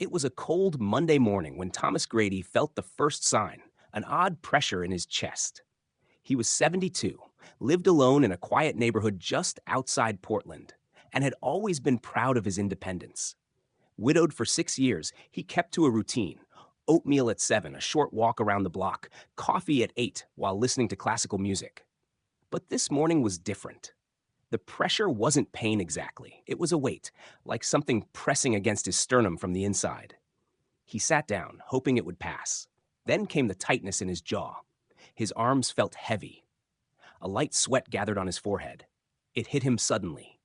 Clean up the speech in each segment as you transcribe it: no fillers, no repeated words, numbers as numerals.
It was a cold Monday morning when Thomas Grady felt the first sign, an odd pressure in his chest. He was 72, lived alone in a quiet neighborhood just outside Portland, and had always been proud of his independence. Widowed for 6 years, he kept to a routine: oatmeal at 7, a short walk around the block, coffee at 8 while listening to classical music. But this morning was different. The pressure wasn't pain exactly, it was a weight, like something pressing against his sternum from the inside. He sat down, hoping it would pass. Then came the tightness in his jaw. His arms felt heavy. A light sweat gathered on his forehead. It hit him suddenly.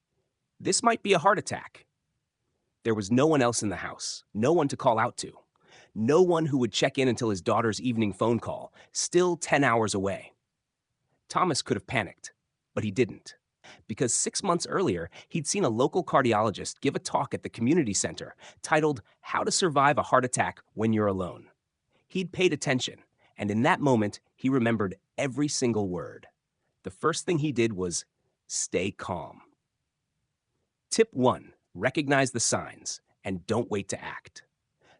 This might be a heart attack. There was no one else in the house, no one to call out to, no one who would check in until his daughter's evening phone call, still 10 hours away. Thomas could have panicked, but he didn't. Because 6 months earlier, he'd seen a local cardiologist give a talk at the community center titled "How to Survive a Heart Attack When You're Alone." He'd paid attention, and in that moment, he remembered every single word. The first thing he did was stay calm. Tip 1: recognize the signs and don't wait to act.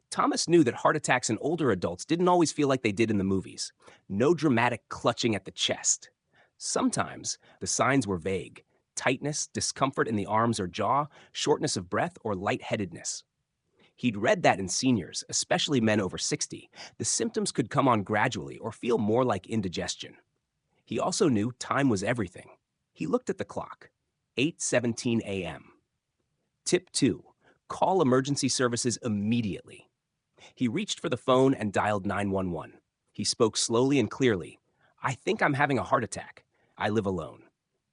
Thomas knew that heart attacks in older adults didn't always feel like they did in the movies. No dramatic clutching at the chest. Sometimes the signs were vague: tightness, discomfort in the arms or jaw, shortness of breath, or lightheadedness. He'd read that in seniors, especially men over 60, the symptoms could come on gradually or feel more like indigestion. He also knew time was everything. He looked at the clock: 8:17 a.m. Tip 2: call emergency services immediately. He reached for the phone and dialed 911. He spoke slowly and clearly. "I think I'm having a heart attack. I live alone.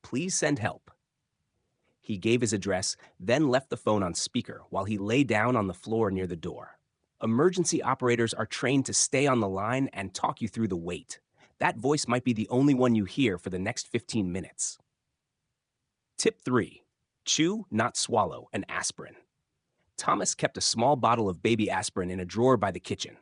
Please send help." He gave his address, then left the phone on speaker while he lay down on the floor near the door. Emergency operators are trained to stay on the line and talk you through the wait. That voice might be the only one you hear for the next 15 minutes. Tip 3: chew, not swallow, an aspirin. Thomas kept a small bottle of baby aspirin in a drawer by the kitchen.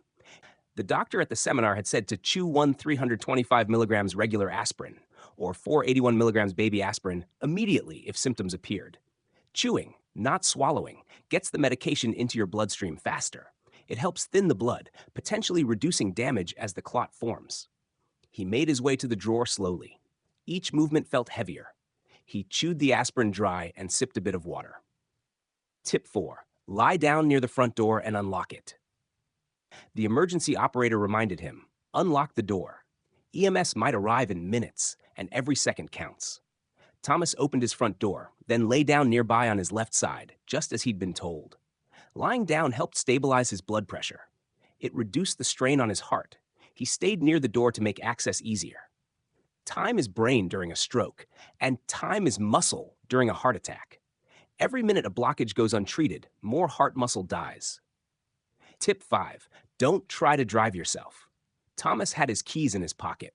The doctor at the seminar had said to chew one 325 milligrams regular aspirin, or 481 milligrams baby aspirin, immediately if symptoms appeared. Chewing, not swallowing, gets the medication into your bloodstream faster. It helps thin the blood, potentially reducing damage as the clot forms. He made his way to the drawer slowly. Each movement felt heavier. He chewed the aspirin dry and sipped a bit of water. Tip 4: lie down near the front door and unlock it. The emergency operator reminded him, "Unlock the door. EMS might arrive in minutes, and every second counts." Thomas opened his front door, then lay down nearby on his left side, just as he'd been told. Lying down helped stabilize his blood pressure. It reduced the strain on his heart. He stayed near the door to make access easier. Time is brain during a stroke, and time is muscle during a heart attack. Every minute a blockage goes untreated, more heart muscle dies. Tip 5: don't try to drive yourself. Thomas had his keys in his pocket.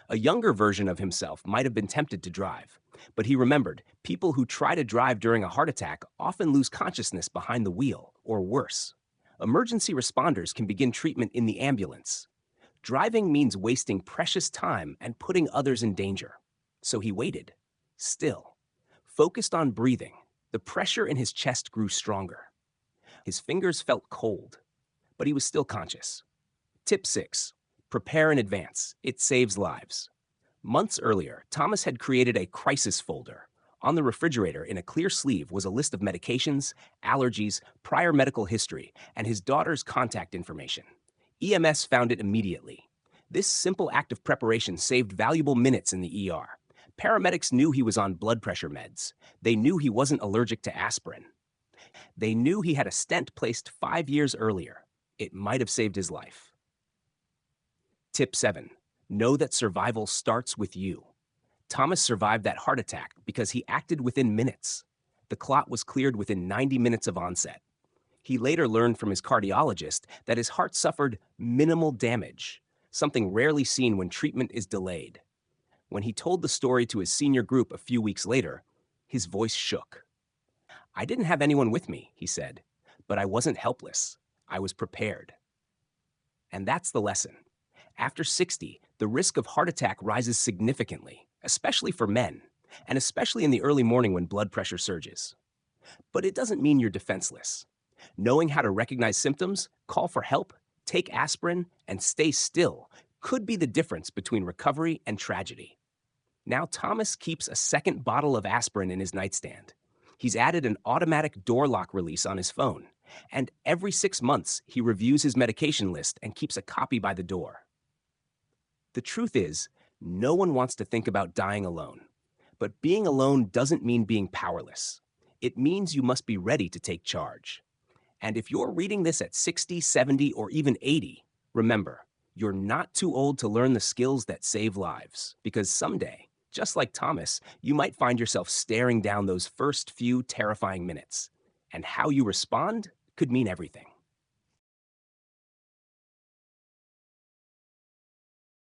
A younger version of himself might have been tempted to drive, but he remembered people who try to drive during a heart attack often lose consciousness behind the wheel, or worse. Emergency responders can begin treatment in the ambulance. Driving means wasting precious time and putting others in danger. So he waited, still, focused on breathing. The pressure in his chest grew stronger. His fingers felt cold, but he was still conscious. Tip 6: prepare in advance. It saves lives. Months earlier, Thomas had created a crisis folder. On the refrigerator, in a clear sleeve, was a list of medications, allergies, prior medical history, and his daughter's contact information. EMS found it immediately. This simple act of preparation saved valuable minutes in the ER. Paramedics knew he was on blood pressure meds. They knew he wasn't allergic to aspirin. They knew he had a stent placed 5 years earlier. It might have saved his life. Tip 7: know that survival starts with you. Thomas survived that heart attack because he acted within minutes. The clot was cleared within 90 minutes of onset. He later learned from his cardiologist that his heart suffered minimal damage, something rarely seen when treatment is delayed. When he told the story to his senior group a few weeks later, his voice shook. "I didn't have anyone with me," he said, "but I wasn't helpless. I was prepared." And that's the lesson. After 60, the risk of heart attack rises significantly, especially for men, and especially in the early morning when blood pressure surges. But it doesn't mean you're defenseless. Knowing how to recognize symptoms, call for help, take aspirin, and stay still could be the difference between recovery and tragedy. Now, Thomas keeps a second bottle of aspirin in his nightstand. He's added an automatic door lock release on his phone. And every 6 months, he reviews his medication list and keeps a copy by the door. The truth is, no one wants to think about dying alone. But being alone doesn't mean being powerless. It means you must be ready to take charge. And if you're reading this at 60, 70, or even 80, remember, you're not too old to learn the skills that save lives. Because someday, just like Thomas, you might find yourself staring down those first few terrifying minutes. And how you respond could mean everything.